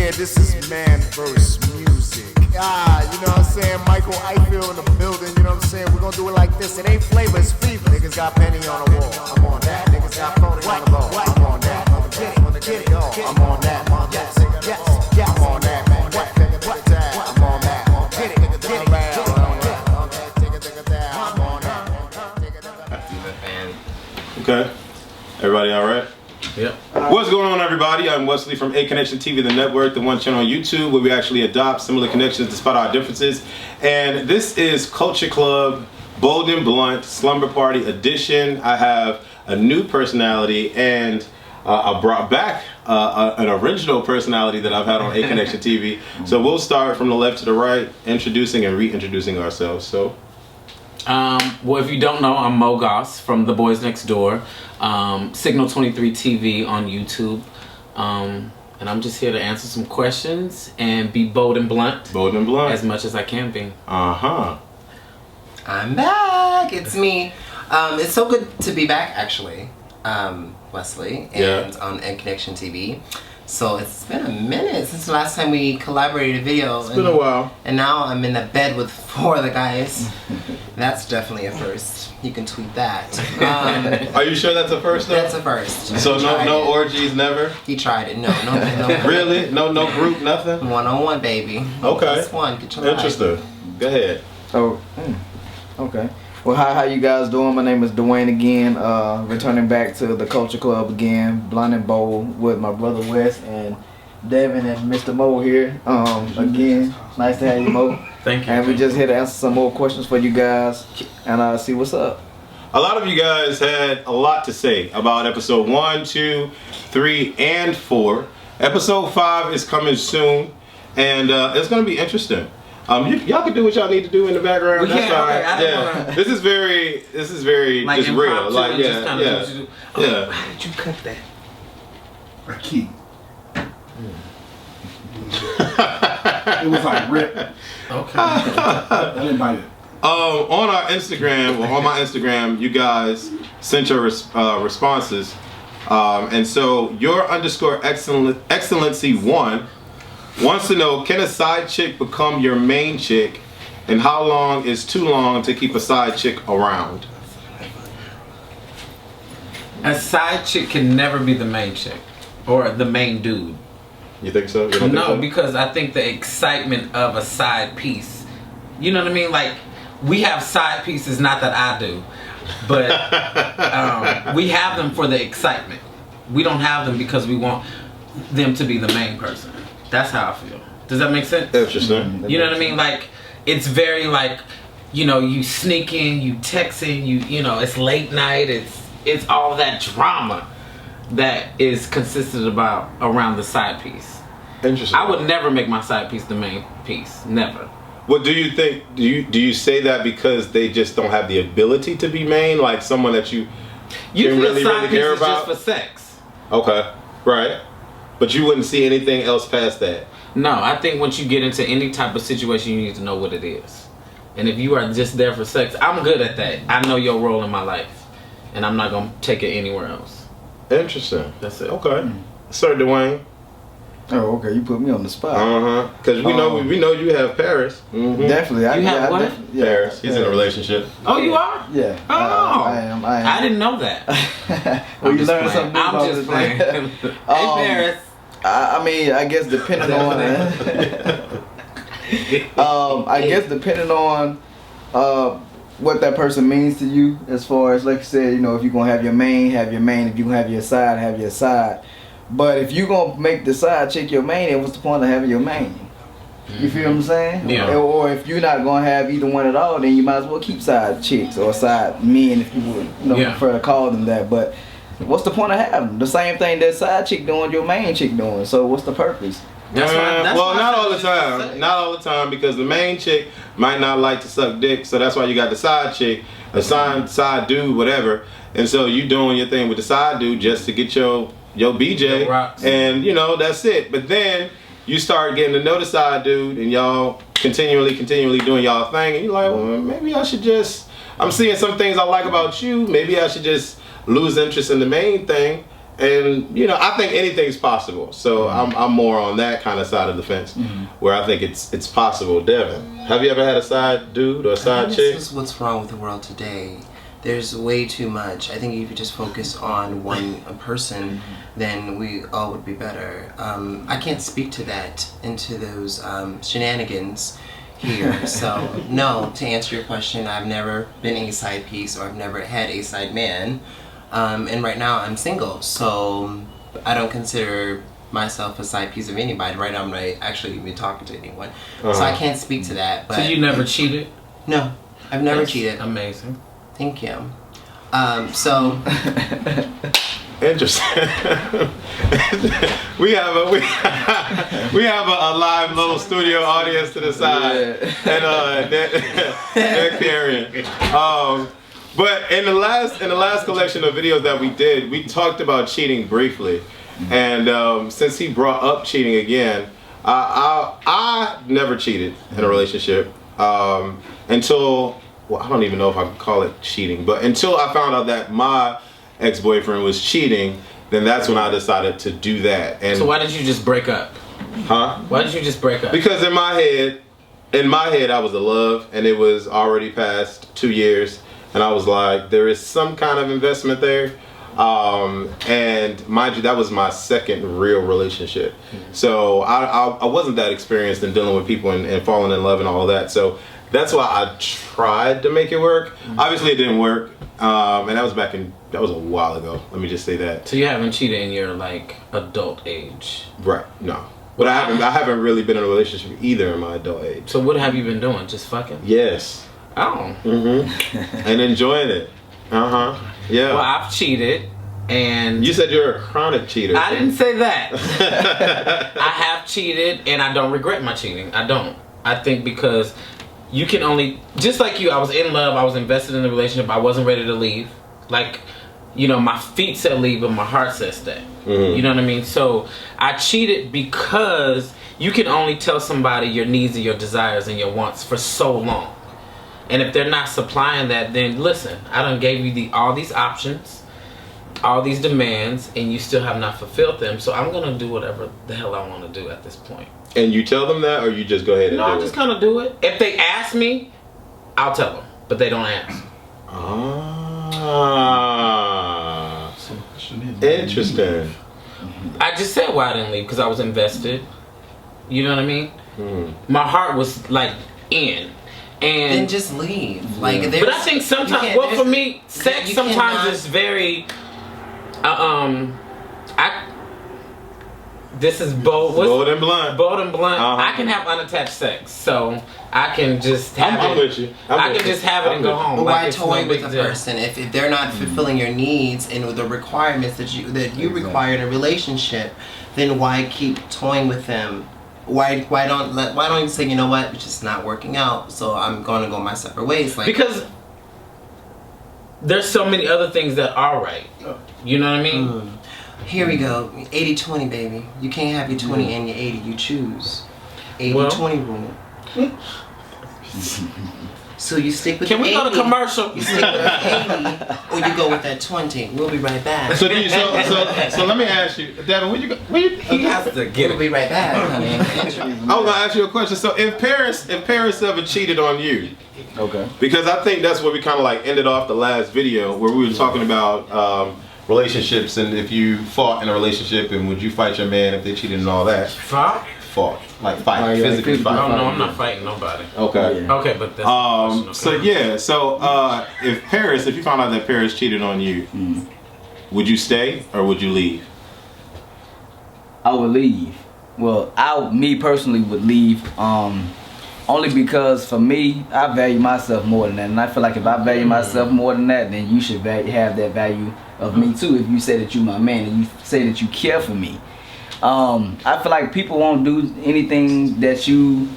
Yeah, this is man versus music. You know what I'm saying? Michael Eiffel in the building, you know what I'm saying? We're gonna do it like this. It ain't flavor, it's fever. Niggas got penny on the wall. I'm on that. Niggas got phony on the ball. I'm on that. Get it. I'm on that. Yes. I'm on that, man. I'm on that. Get it. I'm on that. Okay. Everybody all right? Yep. What's going on, everybody? I'm Wesley from A Connection TV, the network, the one channel on YouTube where we actually adopt similar connections despite our differences. And this is Culture Club, Bold and Blunt, Slumber Party Edition. I have a new personality, and I brought back an original personality that I've had on A Connection TV. So we'll start from the left to the right, introducing and reintroducing ourselves. So. Well, if you don't know, I'm Mo Goss from The Boys Next Door, Signal 23 TV on YouTube, and I'm just here to answer some questions and be bold and blunt. Bold and blunt. As much as I can be. Uh-huh. I'm back. It's me. It's so good to be back, actually, Wesley, and on A Connection TV. So it's been a minute since the last time we collaborated a video. It's been a while. And now I'm in the bed with 4 of the guys. That's definitely a first. You can tweet that. Are you sure that's a first though? That's a first. So no orgies, never? He tried it. No. Really? No group, nothing? One-on-one, baby. Okay. Just one. Get your Interesting. Go ahead. Okay. Well, how you guys doing? My name is Dwayne again, returning back to the Culture Club again, Blunt and Bold with my brother Wes and Devin and Mr. Mo here. Again, nice to have you, Mo. Thank you. And we just here to answer some more questions for you guys and see what's up. A lot of you guys had a lot to say about episode 1, 2, 3, and 4. Episode 5 is coming soon, and it's going to be interesting. Y'all can do what y'all need to do in the background. That's all right. Yeah. This is very like just real. Like yeah. How did you cut that? A key. It was like rip. Okay. I didn't bite it. On our Instagram, or on my Instagram, you guys sent your responses, and so your _excellency1 wants to know, can a side chick become your main chick, and how long is too long to keep a side chick around? A side chick can never be the main chick or the main dude. You think so? You don't think No, so? because I think the excitement of a side piece, you know what I mean? Like, we have side pieces, not that I do, but we have them for the excitement. We don't have them because we want them to be the main person. That's how I feel. Does that make sense? Interesting. You know what I mean? Like, it's very like, you know, you sneaking, you texting, you know, it's late night, it's all that drama that is consistent around the side piece. Interesting. I would never make my side piece the main piece. Never. What do you think? Do you say that because they just don't have the ability to be main, like someone that you Usually really a side piece care is about? just for sex. Okay, right. But you wouldn't see anything else past that. No, I think once you get into any type of situation, you need to know what it is. And if you are just there for sex, I'm good at that. I know your role in my life, and I'm not gonna take it anywhere else. Interesting. That's it. Okay, Sir Dwayne. Oh, okay. You put me on the spot. Because we know you have Paris. Mm-hmm. Definitely. You have what? Paris. He's in a relationship. Oh, you are? Yeah. Oh, I am. I didn't know that. Well, you learn playing. something new I'm about just this, playing. man. Hey, Paris. I mean, I guess depending on, what that person means to you, as far as, like you said, you know, if you're gonna have your main, have your main. If you gonna have your side, have your side. But if you gonna make the side chick your main, then what's the point of having your main? You feel what I'm saying? Yeah. Or if you're not gonna have either one at all, then you might as well keep side chicks or side men, if you would, prefer to call them that. But what's the point of having them? The same thing that side chick doing, your main chick doing. So what's the purpose? That's well, why not I all the said what you time. said. Not all the time, because the main chick might not like to suck dick, so that's why you got the side chick, a side dude, whatever. And so you doing your thing with the side dude just to get your BJ, Your rocks. and that's it. But then you start getting to know the side dude, and y'all continually doing y'all thing, and you're like, well, maybe I should just. I'm seeing some things I like about you. Maybe I should just lose interest in the main thing And you know, I think anything's possible. So I'm more on that kind of side of the fence, where I think it's possible. Devin, have you ever had a side dude or a side chick? This is what's wrong with the world today. There's way too much. I think if you just focus on one person, then we all would be better. I can't speak to that, into those shenanigans here. So no, to answer your question, I've never been a side piece, or I've never had a side man. And right now I'm single, so I don't consider myself a side piece of anybody. Right now I'm not actually even talking to anyone. So I can't speak to that. But So you never cheated? No, I've never That's cheated. Amazing. Thank you. So Interesting. we have a live little studio audience to the side, and they're carrying. But in the last collection of videos that we did, we talked about cheating briefly, and since he brought up cheating again, I never cheated in a relationship until. Well, I don't even know if I could call it cheating, but until I found out that my ex-boyfriend was cheating, then that's when I decided to do that. And So why did you just break up? huh? Why did you just break up? Because in my head, I was in love, and it was already past 2 years, and I was like, there is some kind of investment there. And mind you, that was my second real relationship. So I wasn't that experienced in dealing with people and falling in love and all of that. So that's why I tried to make it work. Obviously it didn't work. And that was a while ago. Let me just say that. So you haven't cheated in your like adult age. Right, no. But I haven't really been in a relationship either in my adult age. So what have you been doing? Just fucking? Yes. Oh. And enjoying it. Yeah. Well, I've cheated, and You said you're a chronic cheater. I didn't say that. I have cheated, and I don't regret my cheating. I don't. I think because you can only, just like you, I was in love, I was invested in the relationship, I wasn't ready to leave. Like, you know, my feet said leave, but my heart said stay. You know what I mean? So I cheated because you can only tell somebody your needs and your desires and your wants for so long. And if they're not supplying that, then listen, I done gave you all these options, all these demands, and you still have not fulfilled them. So I'm gonna do whatever the hell I want to do at this point. And you tell them that, or you just go ahead and No, do I it? just kind of do it. If they ask me, I'll tell them, but they don't ask. Interesting. I just said why I didn't leave, because I was invested. You know what I mean? My heart was like in. And then just leave. Like, but I think sometimes, well, for me, sex sometimes is very. This is bold. Bold and blunt. Bold and blunt. I can have unattached sex, so I can just have I'm it. with you. I can just have it and go home. But Like, why it's toy no with big a deal. person if they're not fulfilling your needs and the requirements that you require in a relationship? Then why keep toying with them? Why don't you say, you know what, it's just not working out, so I'm gonna go my separate ways? Like, because there's so many other things that are right. You know what I mean? Here we go, 80-20, baby. You can't have your 20 and your 80. You choose 80-20 rule. So you stick with Can the we 80, go to commercial? You stick with the 80, or you go with that 20. We'll be right back. So let me ask you, Devin, where you go? He has to get We'll it. be right back, honey. I was gonna ask you a question. So if Paris ever cheated on you, Okay. because I think that's where we kind of like ended off the last video where we were talking about relationships and if you fought in a relationship and would you fight your man if they cheated and all that. Fuck. Fought, like fight, Oh, yeah, physically physically fight. Oh no, I'm not fighting nobody. Okay. Yeah. Okay, but that's So yeah, if you found out that Paris cheated on you, would you stay or would you leave? I would leave. Well, me personally would leave. Only because for me, I value myself more than that, and I feel like if I value myself more than that, then you should have that value of me too. If you say that you're my man and you say that you care for me, I feel like people won't do anything that you.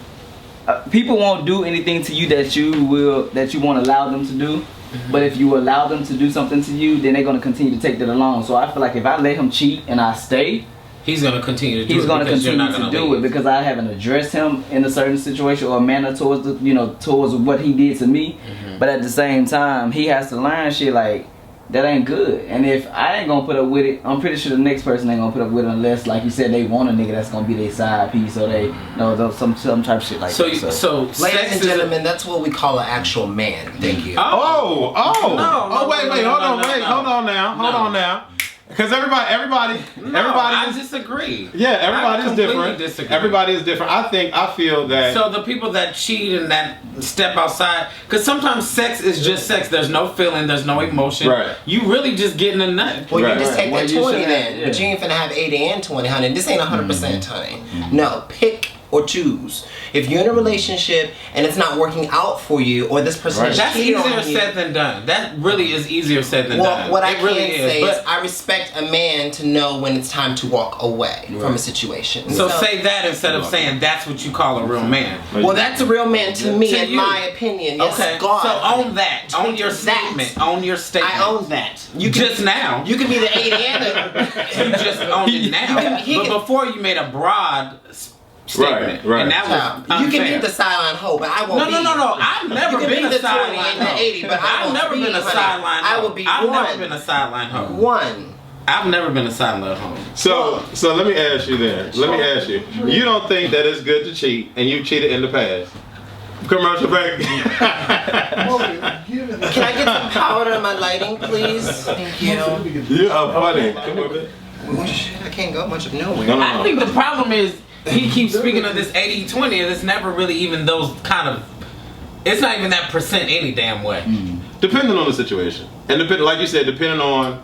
People won't do anything to you that you won't allow them to do. But if you allow them to do something to you, then they're gonna continue to take that along. So I feel like if I let him cheat and I stay, he's gonna continue to do it. he's gonna because you're continue not to gonna do leave. it because I haven't addressed him in a certain situation or manner towards towards what he did to me. But at the same time, he has to learn shit like that ain't good. And if I ain't gonna put up with it, I'm pretty sure the next person ain't gonna put up with it unless, like you said, they want a nigga that's gonna be their side piece or they some type of shit like that. So Ladies sex and gentlemen, that's what we call an actual man. Thank you. No, Wait, hold on now. Because everybody, I disagree. Yeah, everybody's different. Disagree. Everybody is different. I feel that. So the people that cheat and that step outside, because sometimes sex is just sex. There's no feeling, there's no emotion. Right. You really just getting a nut. Well, Right. you just take Well, that you 20 should then. have- But you ain't finna have 80 and 20, honey. This ain't 100%, honey. No, pick or choose. If you're in a relationship and it's not working out for you, or this person is That's cheating easier on you, said than done. That really is easier said than done. what I It really can say is but- I respect a man to know when it's time to walk away from a situation. So say that instead of saying that's what you call a real man. well, that's a real man to me, To in you. my opinion. Yes, Okay, God. so own that. Own your That. statement. Own your statement. I own that. You just now. You can be the 80 and the... You just owned it now. he But can- before you made a broad statement. Right. And that was You can unfair. be the sideline hoe, but I won't be. No. I've never You can been be a the 20 sideline and the hoe. 80, but I I've won't never be, been a honey. sideline hoe. I will be I've one. never been a sideline hoe. One. I've never been a sideline hoe. So let me ask you then. Let me ask you. You don't think that it's good to cheat, and you cheated in the past? Commercial break. Can I get some powder in my lighting, please? Thank you. You are funny. Come on, man. Well, shit, I can't go much of nowhere. No. I think the problem is he keeps speaking of this 80-20 and it's never really even those kind of, it's not even that percent any damn way. Depending on the situation, and like you said, depending on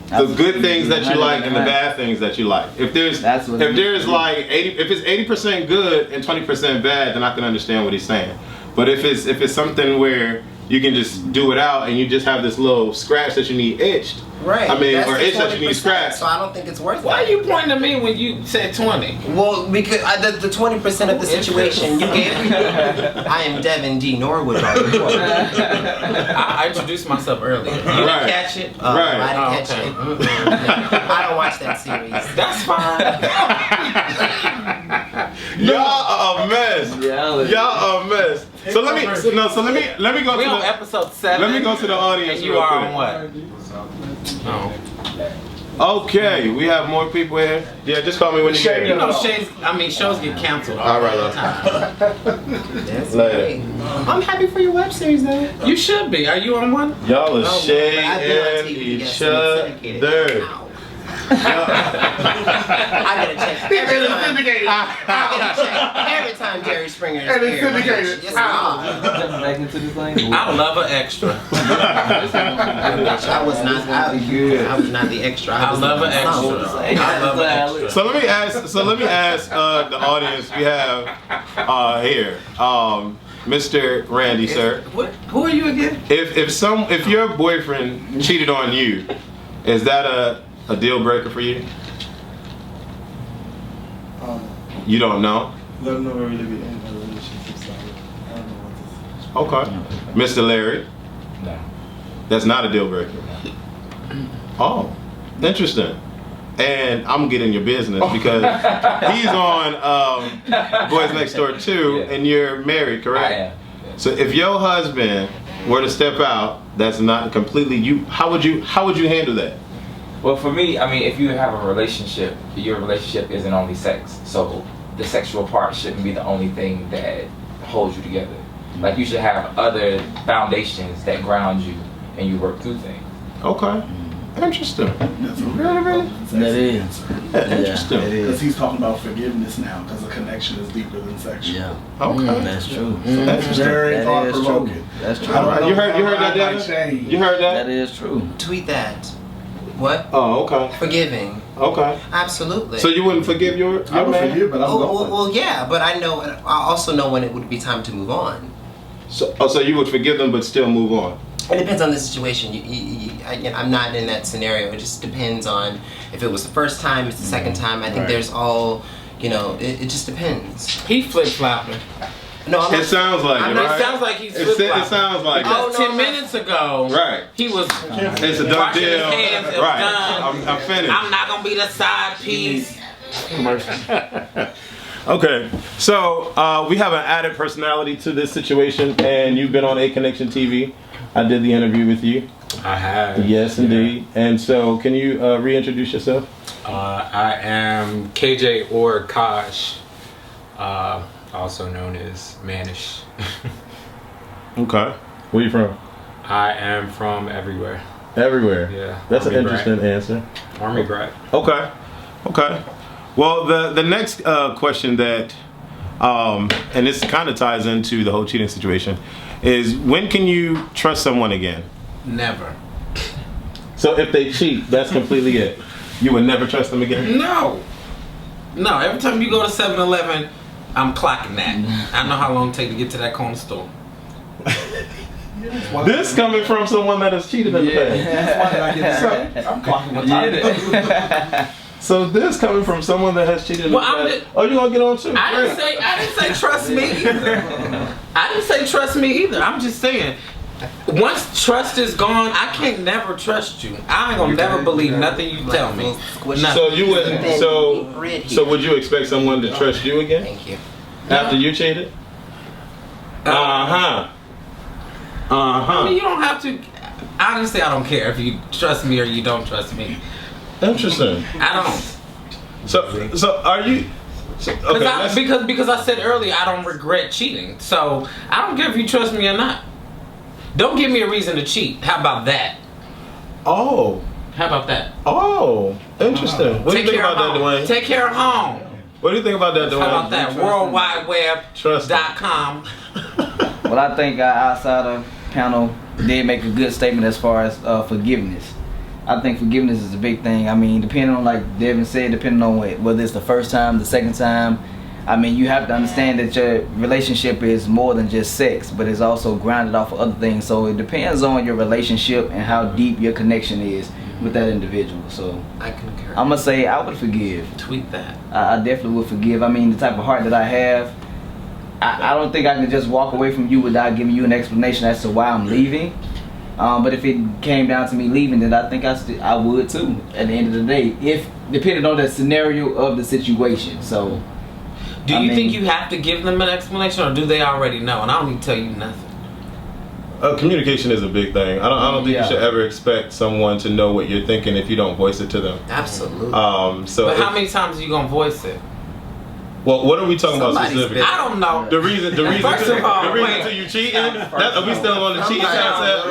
the good things that you like and the bad things that you like. If there's That's what if there's like 80, if it's 80% good and 20% bad, then I can understand what he's saying. But if it's something where you can just do it out and you just have this little scratch that you need itched, Right. I mean, That's or the itch that you need 20%, scratched. So I don't think it's worth Why it. are you pointing to me when you said 20? Well, because the 20% of the situation you gave me. I am Devin D. Norwood. I introduced myself earlier. You didn't Right. catch it? Right. I didn't catch okay. it. I don't watch that series. That's fine. Y'all are a mess. Y'all are a mess. So let me go We to on the episode 7. let me go to the audience. And you real are quick. on what? Oh. Okay, we have more people here. Yeah, just call me when you get You here. know, shows get canceled All right, the love. time. That's Later. great. I'm happy for your web series, though. You should be. Are you on one? Y'all are Oh, I've been on shading TV, each yes, and it's syndicated. other. Ow. I get a check every time. I get a check every time Jerry Springer is And it's here. syndicated. Yes, God. Jumping back into this thing. I love an extra. I was not. I was not the extra. I was love the an extra. song. I love an extra. So let me ask the audience we have here, Mr. Randy, sir. What? Who are you again? If your boyfriend cheated on you, is that a deal breaker for you? You don't know? I've never really been in a relationship, so I don't know what this is. Okay. Mr. Larry? No. That's not a deal breaker. Oh, interesting. And I'm getting your business because he's on Boys Next Door 2 Yeah. and you're married, correct? I am. So if your husband were to step out, that's not completely you. How would you handle that? Well, for me, I mean, if you have a relationship, your relationship isn't only sex. So the sexual part shouldn't be the only thing that holds you together. Like, you should have other foundations that ground you and you work through things. Okay. Interesting. Really? That is. Interesting. Yeah, it Because is. he's talking about forgiveness now, because the connection is deeper than sexual. Yeah. Okay. That's true. That's Very That thought is true. provoking. That's true. You heard that, Devin? Devin? You heard That that? is true. Tweet that. What? Oh, okay. Forgiving. Okay. Absolutely. So you wouldn't forgive your I would man? forgive, but I'm going. well, yeah, but I also know when it would be time to move on. So you would forgive them but still move on? It depends on the situation. I'm not in that scenario. It just depends on if it was the first time, it's the second time. I think there's all, it just depends. He flip flopping. No, I'm It not. sounds like I'm it, not- right? It sounds like he's It flip flopping. sounds like Because it. Oh, no, 10 minutes ago, Right. he was It's a done washing deal. his hands. It was Right. done. I'm finished. I'm not gonna be the side piece. Okay, so we have an added personality to this situation, and you've been on A Connection TV. I did the interview with you. I have. Yes, indeed. And so, can you reintroduce yourself? I am KJ or Kosh, also known as Manish. Okay. Where you from? I am from everywhere. Everywhere. Yeah. That's an Army interesting brat. answer. Army brat. Okay. Okay. Well, the next question that, and this kind of ties into the whole cheating situation, is when can you trust someone again? Never. So if they cheat, that's completely it. You would never trust them again? No. No, every time you go to 7-Eleven, I'm clocking that. I know how long it take to get to that corner store. This coming from someone that has cheated in the past. I'm clocking what time it is. So this coming from someone that has cheated in the Well, past. Oh, you gonna get on too? I didn't say trust me either. I didn't say trust me either. I'm just saying, once trust is gone, I can't never trust you. I ain't gonna never believe nothing you tell me. So you wouldn't. So would you expect someone to trust you again Thank you. after you cheated? I mean, you don't have to. Honestly, I don't care if you trust me or you don't trust me. Interesting. I don't. So are you? So, okay, Because I said earlier I don't regret cheating. So I don't care if you trust me or not. Don't give me a reason to cheat. How about that? Oh. How about that? Oh. Interesting. What do you think about that, Dwayne? Take care of home. What do you think about that, Dwayne? How about that? WorldWideWeb.com. Well, I think our outsider panel did make a good statement as far as forgiveness. I think forgiveness is a big thing. I mean, depending on, like Devin said, depending on whether it's the first time, the second time, I mean, you have to understand that your relationship is more than just sex, but it's also grounded off of other things. So it depends on your relationship and how deep your connection is with that individual. So I concur. I'm gonna say I would forgive. Tweet that. I definitely would forgive. I mean, the type of heart that I have, I don't think I can just walk away from you without giving you an explanation as to why I'm leaving. But if it came down to me leaving, then I think I would too. At the end of the day, if depending on the scenario of the situation. So, Do you think you have to give them an explanation, or do they already know? And I don't need to tell you nothing. Communication is a big thing. I don't think you should ever expect someone to know what you're thinking if you don't voice it to them. Absolutely. But how many times are you gonna voice it? Well, what are we talking about specifically? I don't know. The reason First of all, wait. to you cheating? Are we still on the cheating concept?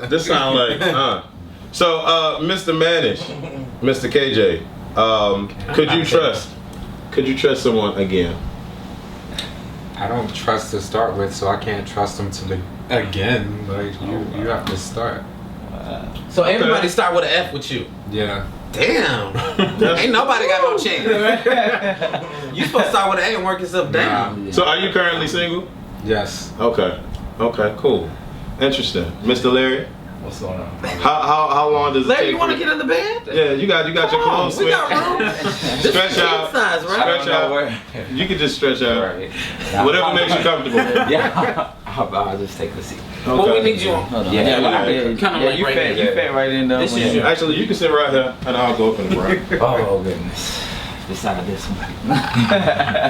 This sound like So, Mr. Manish, Mr. KJ, could you trust someone again? I don't trust to start with, so I can't trust them to again. Like you have to start. So everybody start with an F with you. Yeah. Damn. Ain't nobody got no chance. You supposed to start with an A and work yourself down. So are you currently single? Yes. Okay, cool. Interesting. Mr. Larry? What's going on? How long does it take? Larry, you want to get in the bed? Yeah, you got your clothes. We got room. Stretch out. Size, right? Stretch out. You can just stretch out. Right. Whatever makes you comfortable. Yeah. I'll just take a seat. Well, we need you on. hold on. Kinda you like right fit right in there. This is your- Actually, you can sit right here, and I'll go up in the front. Oh goodness. Beside this one.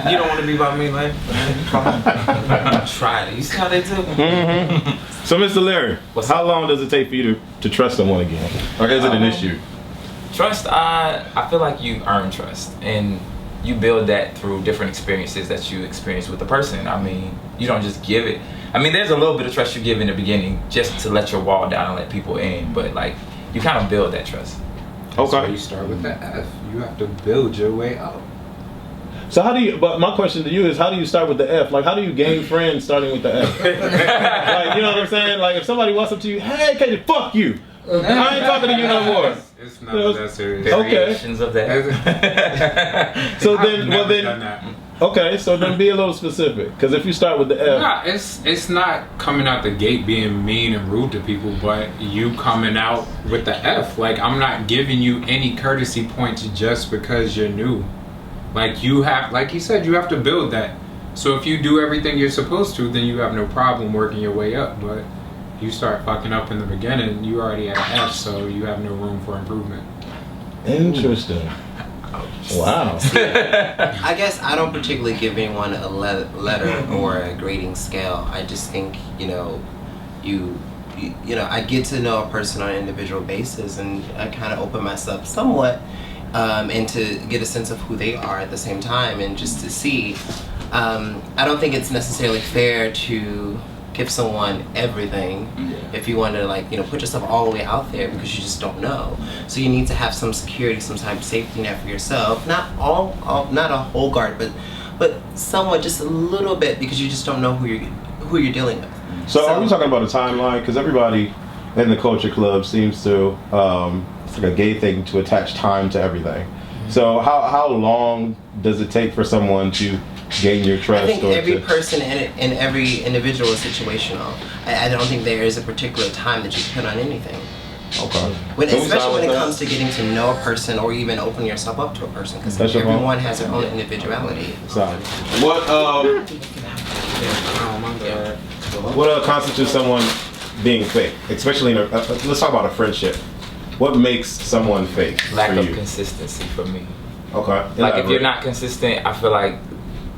You don't want to be by me, Larry? Try it. You see how they do? So, Mr. Larry, how long does it take for you to trust someone again? Or is it an issue? Trust, I feel like you earn trust, and you build that through different experiences that you experience with the person. I mean, you don't just give it. I mean, there's a little bit of trust you give in the beginning just to let your wall down and let people in, but like, you kind of build that trust. That's why you start with the F. You have to build your way up. So but my question to you is, how do you start with the F? Like, how do you gain friends starting with the F? Like, you know what I'm saying? Like, if somebody walks up to you, hey, Katie, fuck you. I ain't talking to you no more. It's not that serious. Variations of that. So then be a little specific. Because if you start with the F. Nah, it's not coming out the gate being mean and rude to people, but you coming out with the F. Like, I'm not giving you any courtesy points just because you're new. Like, like you said, you have to build that. So if you do everything you're supposed to, then you have no problem working your way up. But you start fucking up in the beginning, you already at an F, so you have no room for improvement. Interesting. Wow. I guess I don't particularly give anyone a letter or a grading scale. I just think, you I get to know a person on an individual basis, and I kind of open myself somewhat, and to get a sense of who they are at the same time, and just to see. I don't think it's necessarily fair to give someone everything if you want to put yourself all the way out there, because you just don't know. So you need to have some security, some type of safety net for yourself. Not not a whole guard, but somewhat, just a little bit, because you just don't know who you're dealing with. So are we talking about a timeline? Because everybody in the Culture Club seems to it's like a gay thing to attach time to everything. So how long does it take for someone to gain your trust? I think every person and every individual is situational. I don't think there is a particular time that you put on anything. Okay. Especially when it comes to getting to know a person, or even open yourself up to a person, because everyone has their own individuality. What constitutes someone being fake? Especially in let's talk about a friendship. What makes someone fake? Lack of consistency for me. Okay. Like if you're not consistent, I feel like,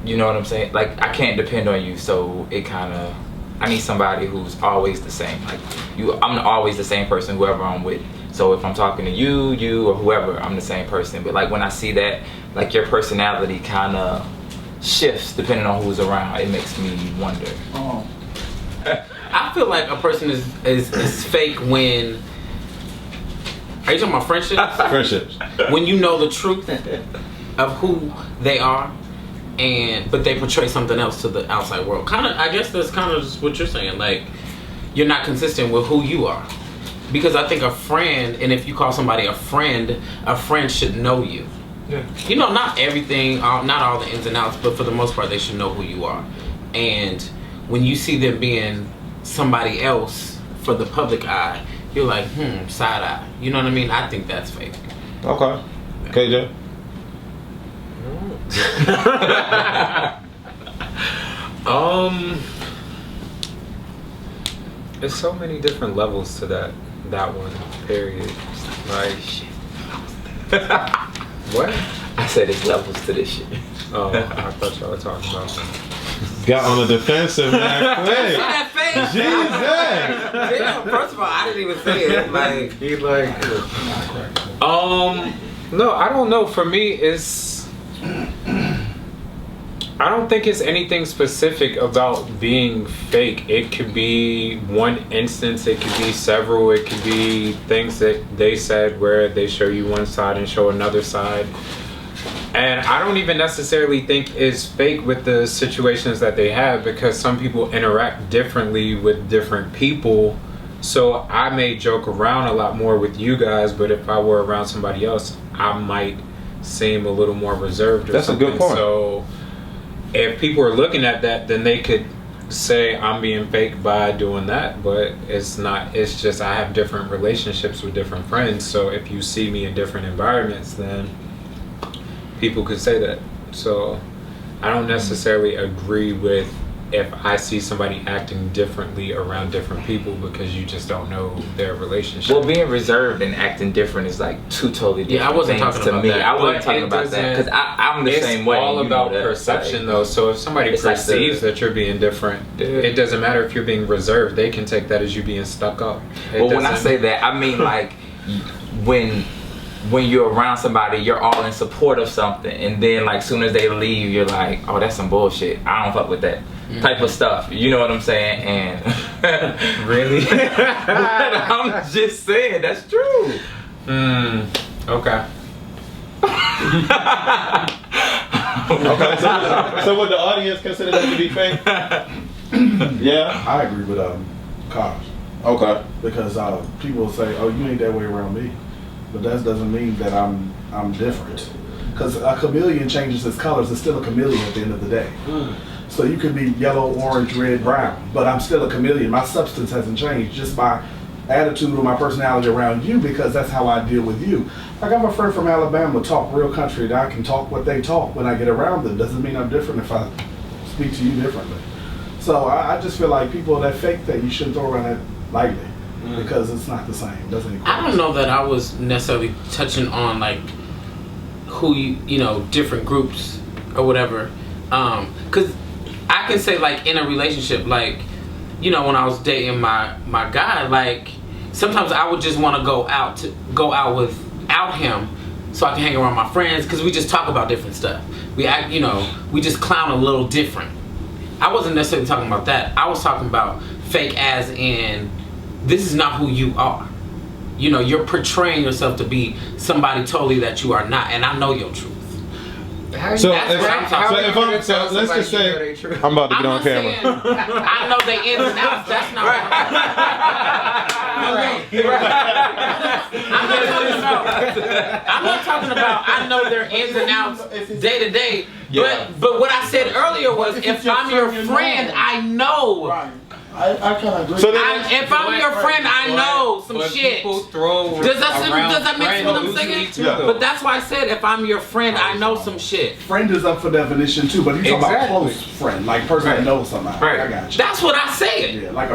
you know what I'm saying? Like I can't depend on you, so it kind of, I need somebody who's always the same. Like I'm always the same person, whoever I'm with. So if I'm talking to you or whoever, I'm the same person. But like when I see that, like your personality kind of shifts depending on who's around, it makes me wonder. I feel like a person is fake when. Are you talking about friendships? Friendships. When you know the truth of who they are, but they portray something else to the outside world. I guess that's kind of just what you're saying. Like, you're not consistent with who you are. Because I think a friend, and if you call somebody a friend should know you. Yeah. You know, not everything, not all the ins and outs, but for the most part, they should know who you are. And when you see them being somebody else for the public eye, you're like, side eye. You know what I mean? I think that's fake. Okay. KJ? There's so many different levels to that one, period. Like, what? I said there's levels to this shit. Oh, I thought y'all were talking about Got on the defensive, man. Quick. See that face? Jesus. Damn, first of all, I didn't even say it. Like, he like, no, I don't know. For me, I don't think it's anything specific about being fake. It could be one instance, it could be several, it could be things that they said where they show you one side and show another side. And I don't even necessarily think it's fake with the situations that they have, because some people interact differently with different people. So I may joke around a lot more with you guys, but if I were around somebody else, I might seem a little more reserved or That's something. a good point. So if people are looking at that, then they could say I'm being fake by doing that, but it's not. It's just I have different relationships with different friends. So if you see me in different environments, then people could say that. So I don't necessarily agree with if I see somebody acting differently around different people, because you just don't know their relationship. Well, being reserved and acting different is like two totally different I wasn't things talking to about me. that. I wasn't talking about that because I'm the same way. It's all about that. perception, though. So if somebody perceives that you're being different, it doesn't matter if you're being reserved. They can take that as you being stuck up. Well, when I say that, I mean like when you're around somebody, you're all in support of something, and then like soon as they leave, you're like, oh, that's some bullshit. I don't fuck with that type of stuff. You know what I'm saying? And really, I'm just saying that's true. Okay. Okay. So would the audience consider that to be fake? Yeah. I agree with Kosh. Okay. Because people say, "Oh, you ain't that way around me," but that doesn't mean that I'm different. Because a chameleon changes its colors; it's still a chameleon at the end of the day. So you could be yellow, orange, red, brown, but I'm still a chameleon. My substance hasn't changed, just my attitude or my personality around you, because that's how I deal with you. Like, I have a friend from Alabama, talk real country, and I can talk what they talk when I get around them. Doesn't mean I'm different if I speak to you differently. So I just feel like people that fake that, you shouldn't throw around that lightly, because it's not the same. It doesn't equate. I don't know that I was necessarily touching on like who you know, different groups or whatever, because I can say like in a relationship, like you know, when I was dating my guy, like sometimes I would just want to go out without him, so I can hang around my friends because we just talk about different stuff. We act, you know, we just clown a little different. I wasn't necessarily talking about that. I was talking about fake as in this is not who you are. You know, you're portraying yourself to be somebody totally that you are not, and I know your truth. Let's just say I'm about to get on camera. I know they ins and outs. That's not what I'm not talking about. I know their ins and outs day to day. But what I said earlier was, if I'm your friend, I know. I kind of agree. So if I'm your friend, I know some shit. Does that make sense what I'm saying? Yeah. But that's why I said, if I'm your friend, I know some shit. Friend is up for definition too, but you talking about close friend, like person that knows somebody. Right. I got you. That's what I said. Yeah, like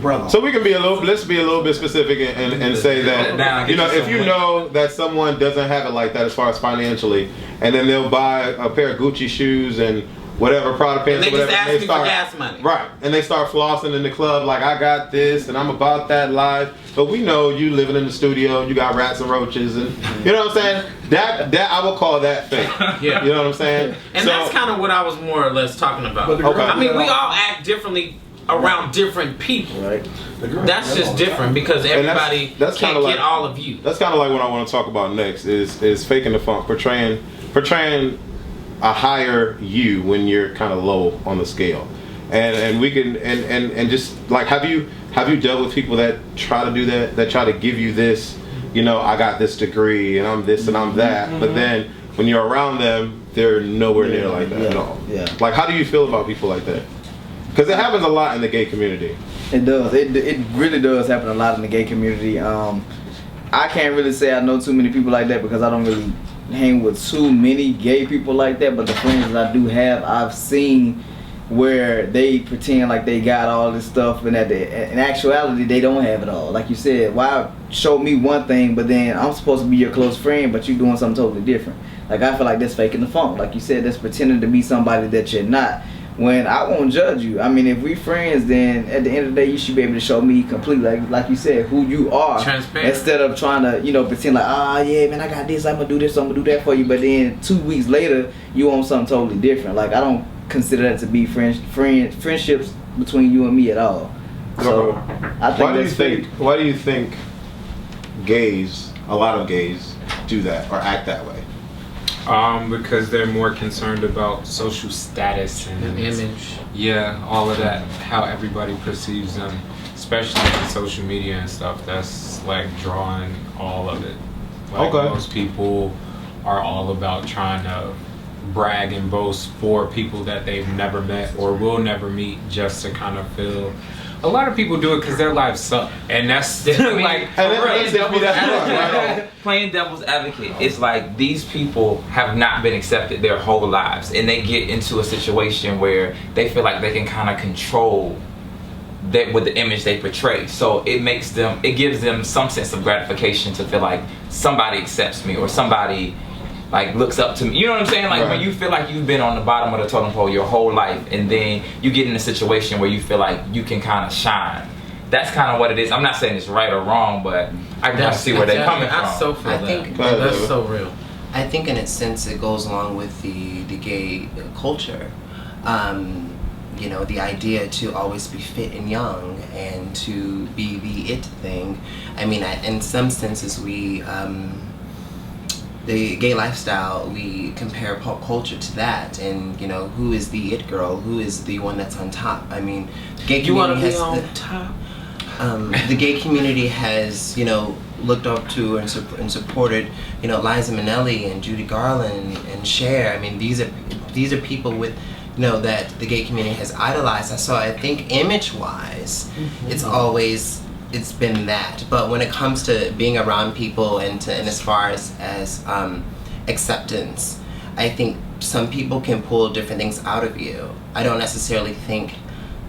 brother. So we can be let's be a little bit specific and say that, you know, if you know that someone doesn't have it like that as far as financially, and then they'll buy a pair of Gucci shoes and whatever, Prada pants, And they or just whatever, ask me for gas money. Right, and they start flossing in the club like, I got this and I'm about that life. But we know you living in the studio, you got rats and roaches, and you know what I'm saying? That I will call that fake. Yeah. You know what I'm saying? And that's kind of what I was more or less talking about. Okay. I mean, we all act differently around different people. Right. That's just different because everybody that's can't kinda get all of you. That's kind of like what I want to talk about next is faking the funk, portraying a higher you when you're kind of low on the scale, and we can and just like have you dealt with people that try to do that try to give you this, you know, I got this degree and I'm this and I'm that, but then when you're around them, they're nowhere near like that at all. Yeah. Like, how do you feel about people like that? Because it happens a lot in the gay community. It does. It really does happen a lot in the gay community. I can't really say I know too many people like that because I don't really hang with too many gay people like that. But the friends that I do have, I've seen where they pretend like they got all this stuff, and in actuality they don't have it all. Like you said, why show me one thing, but then I'm supposed to be your close friend, but you doing something totally different. Like, I feel like that's faking the funk. Like you said, that's pretending to be somebody that you're not. When I won't judge you. I mean, if we friends, then at the end of the day, you should be able to show me completely, like you said, who you are. Transparent. Instead of trying to, you know, pretend like, yeah, man, I got this, I'm gonna do this, I'm gonna do that for you. But then 2 weeks later, you want something totally different. Like, I don't consider that to be friendships between you and me at all. So I think why do you think gays, a lot of gays, do that or act that way? Because they're more concerned about social status and image. Yeah, all of that, how everybody perceives them, especially on social media and stuff. That's like drawing all of it. Like, most people are all about trying to brag and boast for people that they've never met or will never meet, just to kind of feel. A lot of people do it because their lives suck, and that's like playing devil's advocate. It's like these people have not been accepted their whole lives, and they get into a situation where they feel like they can kind of control that with the image they portray. So it gives them some sense of gratification to feel like somebody accepts me or somebody like looks up to me. You know what I'm saying? Like when you feel like you've been on the bottom of the totem pole your whole life, and then you get in a situation where you feel like you can kind of shine. That's kind of what it is. I'm not saying it's right or wrong, but I can kind of see where they're coming from. I so feel think that's so real. I think in a sense it goes along with the gay culture. You know, the idea to always be fit and young and to be the it thing. I mean, in some senses the gay lifestyle, we compare pop culture to that, and you know, who is the it girl, who is the one that's on top. I mean, the gay community has top. The gay community has, you know, looked up to and supported, you know, Liza Minnelli and Judy Garland and Cher. I mean, these are people with, you know, that the gay community has idolized. So I think image-wise, it's been that. But when it comes to being around people and as far as acceptance, I think some people can pull different things out of you. I don't necessarily think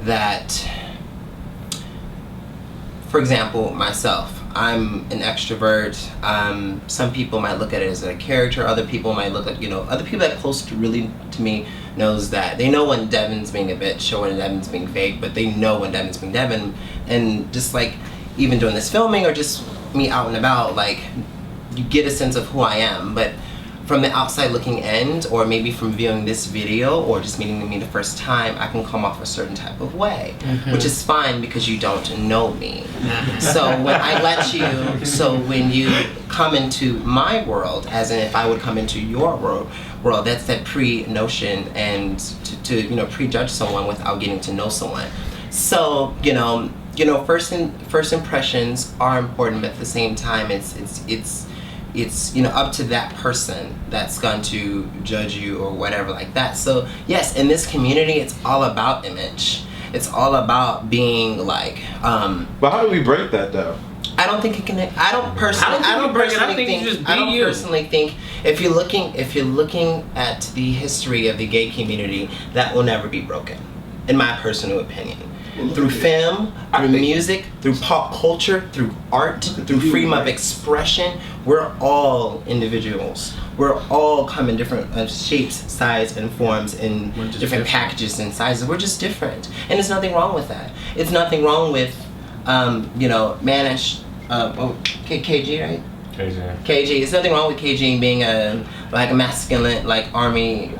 that, for example, myself, I'm an extrovert. Some people might look at it as a character. Other people might look at, you know, other people that are close to me knows that. They know when Devin's being a bitch or when Devin's being fake, but they know when Devin's being Devin. And just like even doing this filming or just me out and about, like you get a sense of who I am. But from the outside looking in, or maybe from viewing this video or just meeting me the first time, I can come off a certain type of way, which is fine because you don't know me. So when you come into my world, as in if I would come into your world, that's that pre-notion and to prejudge someone without getting to know someone. So first impressions are important, but at the same time, it's up to that person that's going to judge you or whatever like that. So yes, in this community, it's all about image. It's all about being like. But how do we break that though? I don't think it can. I don't personally think if you're looking at the history of the gay community, that will never be broken, in my personal opinion. Through film, through music, through pop culture, through art, through freedom of expression, we're all individuals. We're all come in different shapes, sizes, and forms, in different packages and sizes. We're just different, and there's nothing wrong with that. It's nothing wrong with, KG, right? KG. There's nothing wrong with KG being a masculine, like army,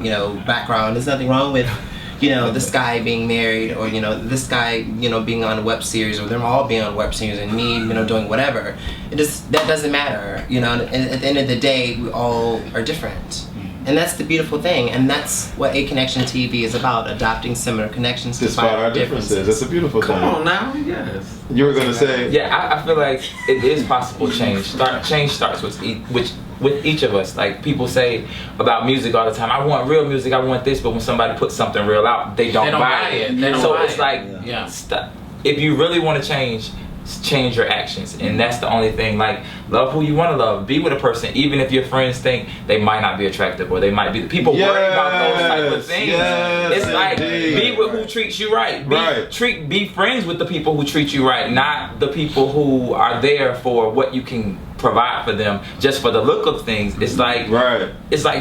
background. There's nothing wrong with. This guy being married, or this guy being on a web series, or them all being on a web series, and me doing whatever. That doesn't matter. At the end of the day, we all are different, and that's the beautiful thing, and that's what A Connection TV is about: adopting similar connections despite our differences. That's a beautiful thing. Come on now, yes. You were gonna say? Yeah, I feel like it is possible change. Change starts with each of us. Like people say about music all the time, I want real music, I want this, but when somebody puts something real out, they don't buy it. So it's like, stop. If you really want to change your actions, and that's the only thing. Like, love who you want to love. Be with a person, even if your friends think they might not be attractive, or they might be. People worry about those type of things. It's like, be with who treats you right. Be friends with the people who treat you right, not the people who are there for what you can provide for them just for the look of things. It's like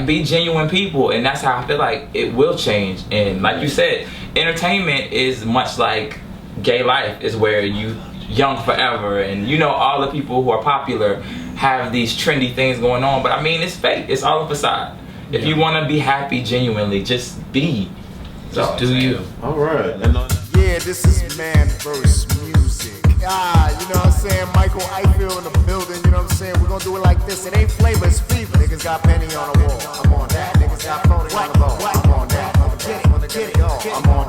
be genuine people, and that's how I feel like it will change. And like you said, entertainment is much like gay life, is where you young forever, and all the people who are popular have these trendy things going on, but I mean, it's fake. It's all a facade. If you want to be happy genuinely, just be. Just do you. All right. Yeah, this is man versus music. You know what I'm saying? Michael Eichel in the building, you know what I'm saying? We're gonna do it like this. It ain't flavor, it's fever. Niggas got penny on the wall. I'm on that. Niggas got phony on the ball. I'm on that. I'm on that. I'm on